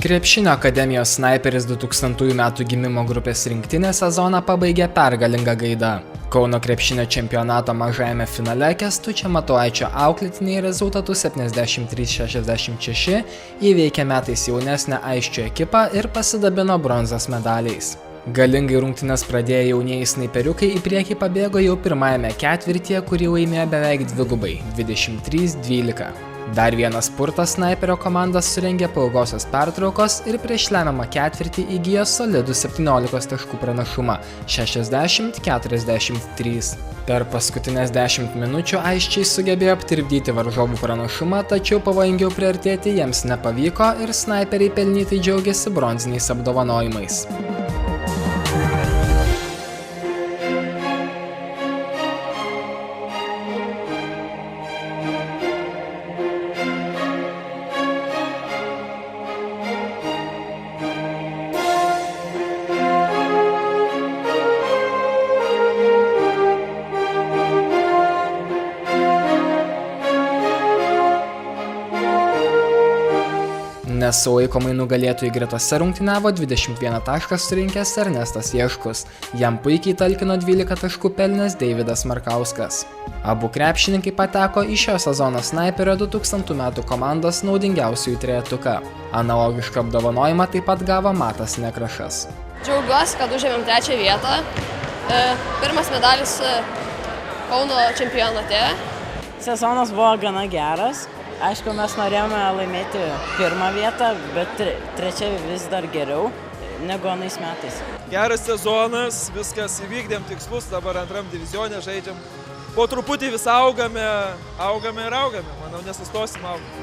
Krepšinio akademijos Snaiperis 2000 metų gimimo grupės rinktinė sezoną pabaigė pergalinga gaida. Kauno krepšinio čempionato mažajame finale Kęstučio Matulaičio auklėtiniai rezultatų 73-66 įveikė metais jaunesnę Aisčio ekipą ir pasidabino bronzos medaliais. Galingai rungtynes pradėję jaunieji snaiperiukai į priekį pabėgo jau pirmajame ketvirtyje, kurį laimėjo beveik dvigubai – 23-12. Dar vienas spurtas snaiperio komandas surengė po ilgosios pertraukos ir prieš lemiamą ketvirtį įgijo solidų 17 taškų pranašumą – 60-43. Per paskutinės 10 minučių Aisčiai sugebėjo aptirpdyti varžovų pranašumą, tačiau pavojingiau priartėti jiems nepavyko ir snaiperiai pelnytai džiaugiasi bronziniais apdovanojimais. Nesulaikomai nugalėtojų gretose rungtyniavo 21 tašką surinkęs Ernestas Ješkus. Jam puikiai talkino 12 taškų pelnęs Deividas Markauskas. Abu krepšininkai pateko į šio sezono Snaiperio 2000 metų komandos naudingiausiųjų trejetuką. Analogišką apdovanojimą taip pat gavo Matas Nekrašas. Džiaugiuosi, kad užėmėm 3. vietą. Pirmas medalis Kauno čempionate. Sezonas buvo gana geras. Aišku, mes norėjome laimėti 1. vietą, bet 3. vis dar geriau negu anais metais. Geras sezonas, viskas įvykdėm tikslus, dabar 2. divizione žaidžiam. Po truputį vis augame ir augame. Manau, nesustosim augti.